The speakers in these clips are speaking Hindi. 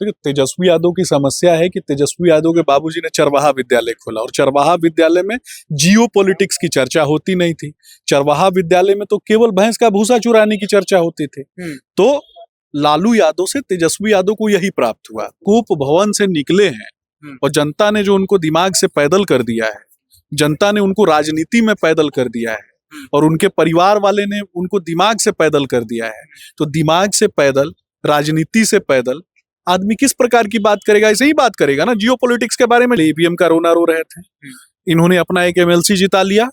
देखिए, तेजस्वी यादव की समस्या है कि तेजस्वी यादव के बाबूजी ने चरवाहा विद्यालय खोला और चरवाहा विद्यालय में जियो पॉलिटिक्स की चर्चा होती नहीं थी। चरवाहा विद्यालय में तो केवल भैंस का भूसा चुराने की चर्चा होती थी। तो लालू यादव से तेजस्वी यादव को यही प्राप्त हुआ। कूप भवन से निकले हैं और जनता ने जो उनको दिमाग से पैदल कर दिया है, जनता ने उनको राजनीति में पैदल कर दिया है और उनके परिवार वाले ने उनको दिमाग से पैदल कर दिया है। तो दिमाग से पैदल, राजनीति से पैदल आदमी किस प्रकार की बात करेगा? ऐसे ही बात करेगा ना। जियो पॉलिटिक्स के बारे में ईवीएम का रोना रो रहे थे। इन्होंने अपना एक एमएलसी जिता लिया।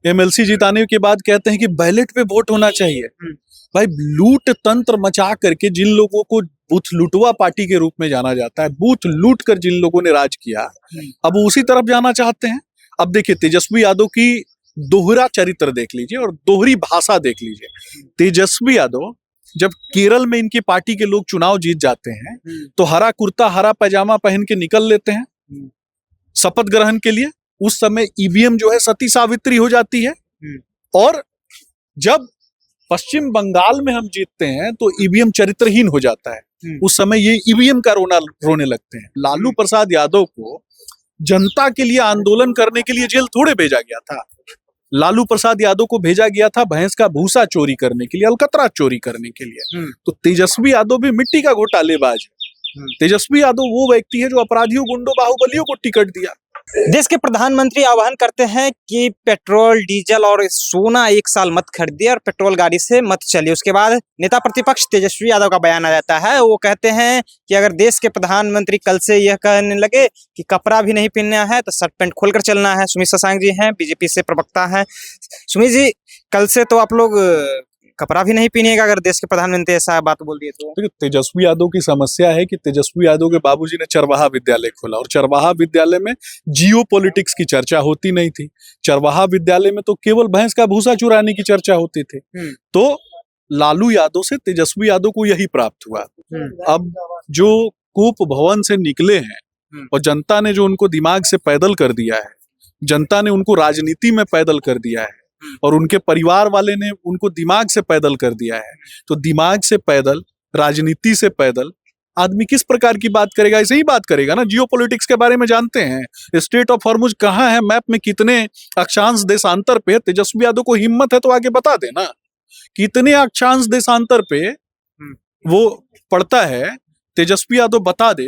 एमएलसी जिताने के बाद कहते हैं कि बैलेट पे वोट होना चाहिए। भाई, लूट तंत्र मचा करके जिन लोगों को बूथ लुटवा पार्टी के रूप में जाना जाता है, बूथ लूट कर जिन लोगों ने राज किया, अब वो उसी तरफ जाना चाहते हैं। अब देखिए, तेजस्वी यादव की दोहरा चरित्र देख लीजिए और दोहरी भाषा देख लीजिए। तेजस्वी यादव जब केरल में इनकी पार्टी के लोग चुनाव जीत जाते हैं तो हरा कुर्ता हरा पैजामा पहन के निकल लेते हैं शपथ ग्रहण के लिए। उस समय ईवीएम जो है सती सावित्री हो जाती है। और जब पश्चिम बंगाल में हम जीतते हैं तो ईवीएम चरित्रहीन हो जाता है। उस समय ये ईवीएम का रोने लगते हैं। लालू प्रसाद यादव को जनता के लिए आंदोलन करने के लिए जेल थोड़े भेजा गया था। लालू प्रसाद यादव को भेजा गया था भैंस का भूसा चोरी करने के लिए, अलकतरा चोरी करने के लिए। तो तेजस्वी यादव भी मिट्टी का घोटालेबाज है। तेजस्वी यादव वो व्यक्ति है जो अपराधियों, गुंडों, बाहुबलियों को टिकट दिया। देश के प्रधानमंत्री आह्वान करते हैं कि पेट्रोल, डीजल और सोना 1 साल मत खरीदिए और पेट्रोल गाड़ी से मत चलिए। उसके बाद नेता प्रतिपक्ष तेजस्वी यादव का बयान आ जाता है। वो कहते हैं कि अगर देश के प्रधानमंत्री कल से यह कहने लगे कि कपड़ा भी नहीं पहनना है तो शर्ट पैंट खोलकर चलना है। सुमित शशांक जी हैं, बीजेपी से प्रवक्ता हैं। सुमित जी, कल से तो आप लोग कपड़ा भी नहीं पहनिएगा अगर देश के प्रधानमंत्री ऐसा बात बोल दिए तो। देखिए, तेजस्वी यादव की समस्या है कि तेजस्वी यादव के बाबूजी ने चरवाहा विद्यालय खोला और चरवाहा विद्यालय में जियो पॉलिटिक्स की चर्चा होती नहीं थी। चरवाहा विद्यालय में तो केवल भैंस का भूसा चुराने की चर्चा होती थी। तो लालू यादव से तेजस्वी यादव को यही प्राप्त हुआ। अब जो कूप भवन से निकले हैं और जनता ने जो उनको दिमाग से पैदल कर दिया है, जनता ने उनको राजनीति में पैदल कर दिया है और उनके परिवार वाले ने उनको दिमाग से पैदल कर दिया है। तो दिमाग से पैदल, राजनीति से पैदल आदमी किस प्रकार की बात करेगा? ऐसे ही बात करेगा ना। जियो पॉलिटिक्स के बारे में जानते हैं। स्टेट ऑफ हॉर्मुज कहाँ है, मैप में कितने अक्षांश देशांतर पे? तेजस्वी यादव को हिम्मत है तो आगे बता देना कितने अक्षांश देशांतर पे वो पड़ता है। तेजस्वी यादव बता दे।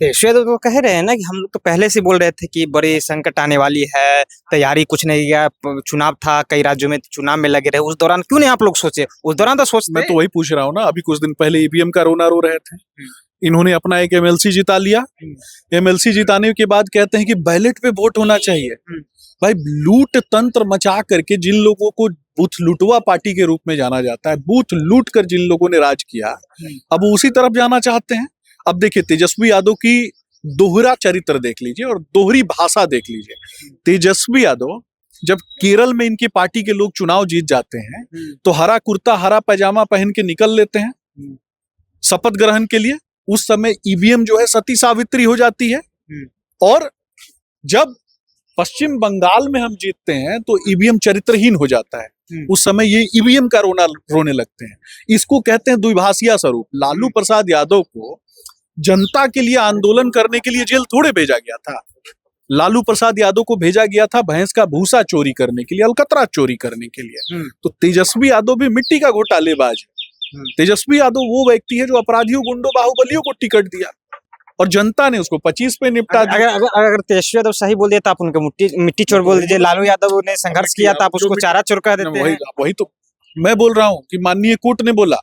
तेजस्वी यादव तो कह रहे हैं ना कि हम लोग तो पहले से बोल रहे थे कि बड़ी संकट आने वाली है, तैयारी कुछ नहीं किया, चुनाव था, कई राज्यों में चुनाव में लगे रहे, उस दौरान क्यों नहीं आप लोग सोचे? उस दौरान तो सोचते। मैं तो वही पूछ रहा हूँ ना। अभी कुछ दिन पहले ईवीएम का रोना रो रहे थे। इन्होंने अपना एक एमएलसी जिता लिया। एमएलसी जिताने के बाद कहते हैं कि बैलेट पे वोट होना चाहिए। भाई, लूट तंत्र मचा करके जिन लोगों को बूथ लुटवा पार्टी के रूप में जाना जाता है, बूथ लूट कर जिन लोगों ने राज किया, अब वो उसी तरफ जाना चाहते हैं। अब देखिए, तेजस्वी यादव की दोहरा चरित्र देख लीजिए और दोहरी भाषा देख लीजिए। तेजस्वी यादव जब केरल में इनकी पार्टी के लोग चुनाव जीत जाते हैं तो हरा कुर्ता हरा पैजामा पहन के निकल लेते हैं शपथ ग्रहण के लिए। उस समय ईवीएम जो है सती सावित्री हो जाती है। और जब पश्चिम बंगाल में हम जीतते हैं तो ईवीएम चरित्रहीन हो जाता है। उस समय ये ईवीएम का रोने लगते हैं। इसको कहते हैं द्विभाषिया स्वरूप। लालू प्रसाद यादव को जनता के लिए आंदोलन करने के लिए जेल थोड़े भेजा गया था। लालू प्रसाद यादव को भेजा गया था भैंस का भूसा चोरी करने के लिए, अलकतरा चोरी करने के लिए। तो तेजस्वी यादव भी मिट्टी का घोटालेबाज है। तेजस्वी यादव वो व्यक्ति है जो अपराधियों, गुंडों, बाहुबलियों को टिकट दिया और जनता ने उसको 25 पे निपटा दिया। अगर तेजस्वी यादव सही बोल दिया तो आप उनको मिट्टी चोर बोल दीजिए। लालू यादव ने संघर्ष किया था, आप उसको चारा चोर कह देते हैं। वही तो मैं बोल रहा हूँ कि माननीय कोर्ट ने बोला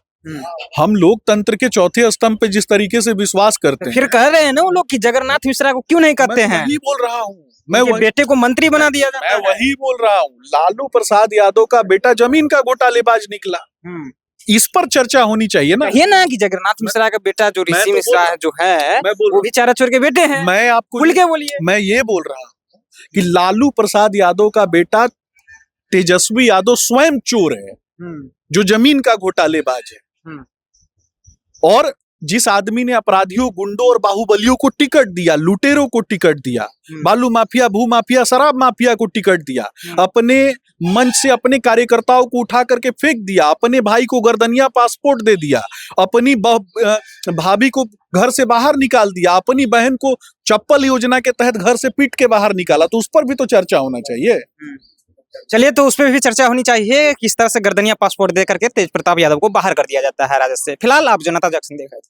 हम लोकतंत्र के चौथे स्तंभ पे जिस तरीके से विश्वास करते हैं। फिर कह रहे हैं ना वो लोग कि जगन्नाथ मिश्रा को क्यों नहीं कहते हैं? वही बोल रहा हूँ मैं, बेटे को मंत्री बना दिया जाता है। मैं वही बोल रहा हूँ। लालू प्रसाद यादव का बेटा जमीन का घोटालेबाज निकला। इस पर चर्चा होनी चाहिए ना। ये ना कि जगन्नाथ मिश्रा का बेटा जो ऋषि मिश्रा है जो है वो भी चारा चोर के बेटे हैं। मैं आपको खुल के बोलिए। मैं ये बोल रहा हूँ कि लालू प्रसाद यादव का बेटा तेजस्वी यादव स्वयं चोर है जो जमीन का घोटालेबाज है। और जिस आदमी ने अपराधियों, गुंडों और बाहुबलियों को टिकट दिया, लुटेरों को टिकट दिया, बालू माफिया, भू माफिया, शराब माफिया को टिकट दिया, अपने मंच से अपने कार्यकर्ताओं को उठा करके फेंक दिया, अपने भाई को गर्दनिया पासपोर्ट दे दिया, अपनी भाभी को घर से बाहर निकाल दिया, अपनी बहन को चप्पल योजना के तहत घर से पीट के बाहर निकाला, तो उस पर भी तो चर्चा होना चाहिए। चलिए, तो उस पर भी चर्चा होनी चाहिए, किस तरह से गर्दनिया पासपोर्ट दे करके तेज प्रताप यादव को बाहर कर दिया जाता है राजद से। फिलहाल आप जनता जंक्शन देख रहे थे।